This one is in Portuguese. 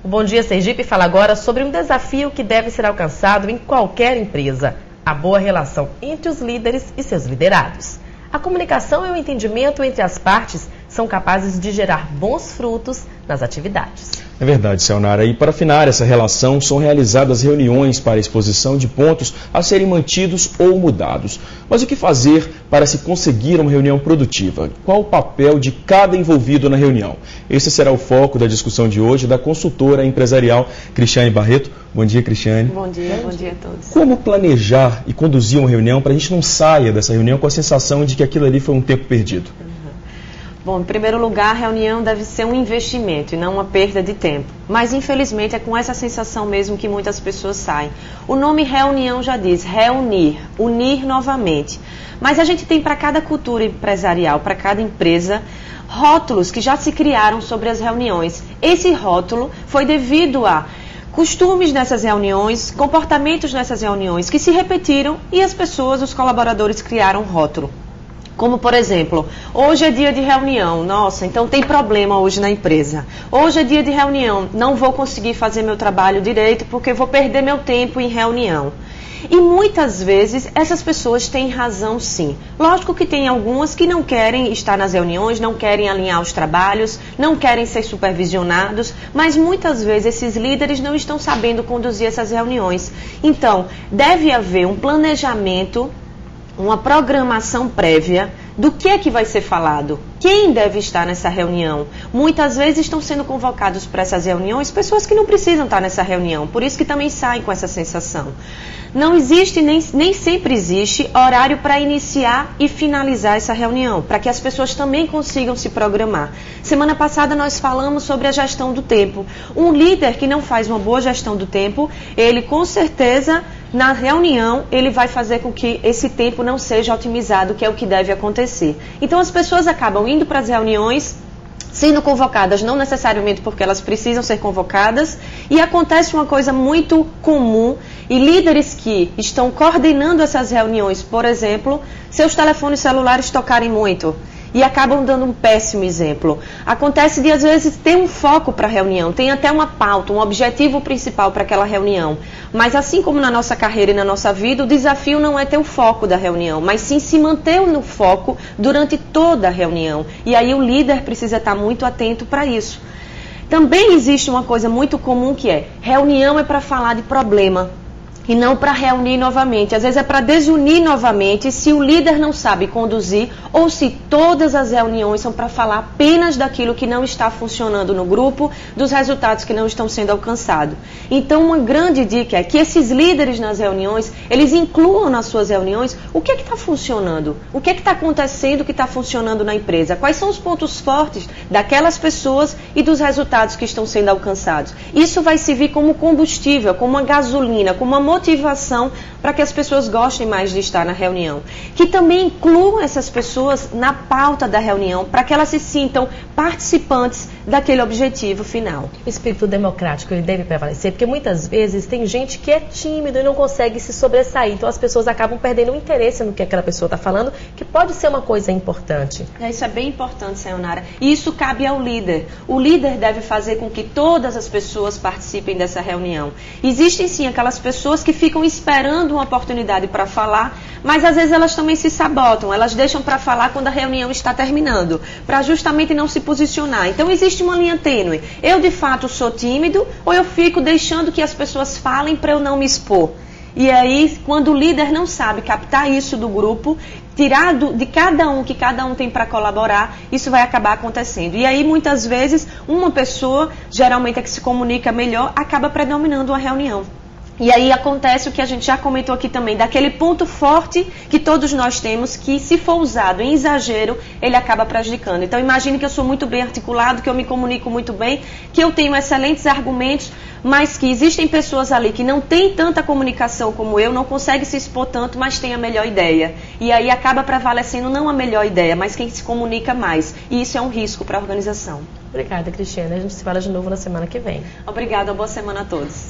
O Bom Dia Sergipe fala agora sobre um desafio que deve ser alcançado em qualquer empresa: a boa relação entre os líderes e seus liderados. A comunicação e o entendimento entre as partes são capazes de gerar bons frutos nas atividades. É verdade, Sayonara. E para afinar essa relação, são realizadas reuniões para exposição de pontos a serem mantidos ou mudados. Mas o que fazer para se conseguir uma reunião produtiva? Qual o papel de cada envolvido na reunião? Esse será o foco da discussão de hoje da consultora empresarial Cristiane Barreto. Bom dia, Cristiane. Bom dia a todos. Como planejar e conduzir uma reunião para a gente não saia dessa reunião com a sensação de que aquilo ali foi um tempo perdido? Bom, em primeiro lugar, a reunião deve ser um investimento e não uma perda de tempo. Mas, infelizmente, é com essa sensação mesmo que muitas pessoas saem. O nome reunião já diz reunir, unir novamente. Mas a gente tem para cada cultura empresarial, para cada empresa, rótulos que já se criaram sobre as reuniões. Esse rótulo foi devido a costumes nessas reuniões, comportamentos nessas reuniões que se repetiram e as pessoas, os colaboradores, criaram rótulo. Como, por exemplo, hoje é dia de reunião, nossa, então tem problema hoje na empresa. Hoje é dia de reunião, não vou conseguir fazer meu trabalho direito porque vou perder meu tempo em reunião. E muitas vezes essas pessoas têm razão, sim. Lógico que tem algumas que não querem estar nas reuniões, não querem alinhar os trabalhos, não querem ser supervisionados, mas muitas vezes esses líderes não estão sabendo conduzir essas reuniões. Então, deve haver um planejamento, uma programação prévia do que é que vai ser falado, quem deve estar nessa reunião. Muitas vezes estão sendo convocados para essas reuniões pessoas que não precisam estar nessa reunião, por isso que também saem com essa sensação. Não existe, nem sempre existe, horário para iniciar e finalizar essa reunião, para que as pessoas também consigam se programar. Semana passada nós falamos sobre a gestão do tempo. Um líder que não faz uma boa gestão do tempo, ele com certeza, na reunião, ele vai fazer com que esse tempo não seja otimizado, que é o que deve acontecer. Então as pessoas acabam indo para as reuniões, sendo convocadas, não necessariamente porque elas precisam ser convocadas, e acontece uma coisa muito comum, e líderes que estão coordenando essas reuniões, por exemplo, seus telefones celulares tocarem muito, e acabam dando um péssimo exemplo. Acontece de, às vezes, ter um foco para a reunião, tem até uma pauta, um objetivo principal para aquela reunião. Mas assim como na nossa carreira e na nossa vida, o desafio não é ter o foco da reunião, mas sim se manter no foco durante toda a reunião. E aí o líder precisa estar muito atento para isso. Também existe uma coisa muito comum que é, reunião é para falar de problema e não para reunir novamente. Às vezes é para desunir novamente se o líder não sabe conduzir ou se todas as reuniões são para falar apenas daquilo que não está funcionando no grupo, dos resultados que não estão sendo alcançados. Então, uma grande dica é que esses líderes nas reuniões, eles incluam nas suas reuniões o que está funcionando, o que está acontecendo, o que está funcionando na empresa, quais são os pontos fortes daquelas pessoas e dos resultados que estão sendo alcançados. Isso vai servir como combustível, como uma gasolina, como uma motivação para que as pessoas gostem mais de estar na reunião. Que também incluam essas pessoas na pauta da reunião, para que elas se sintam participantes daquele objetivo final. O espírito democrático ele deve prevalecer, porque muitas vezes tem gente que é tímido e não consegue se sobressair, então as pessoas acabam perdendo o interesse no que aquela pessoa está falando, que pode ser uma coisa importante. Isso é bem importante, Sayonara. E isso cabe ao líder. O líder deve fazer com que todas as pessoas participem dessa reunião. Existem sim aquelas pessoas que ficam esperando uma oportunidade para falar, mas às vezes elas também se sabotam, elas deixam para falar quando a reunião está terminando, para justamente não se posicionar. Então existe uma linha tênue. Eu de fato sou tímido ou eu fico deixando que as pessoas falem para eu não me expor? E aí, quando o líder não sabe captar isso do grupo, tirar de cada um, que cada um tem para colaborar, isso vai acabar acontecendo. E aí, muitas vezes, uma pessoa, geralmente é que se comunica melhor, acaba predominando a reunião. E aí acontece o que a gente já comentou aqui também, daquele ponto forte que todos nós temos, que se for usado em exagero, ele acaba prejudicando. Então imagine que eu sou muito bem articulado, que eu me comunico muito bem, que eu tenho excelentes argumentos, mas que existem pessoas ali que não têm tanta comunicação como eu, não conseguem se expor tanto, mas têm a melhor ideia. E aí acaba prevalecendo não a melhor ideia, mas quem se comunica mais. E isso é um risco para a organização. Obrigada, Cristiane. A gente se fala de novo na semana que vem. Obrigada, boa semana a todos.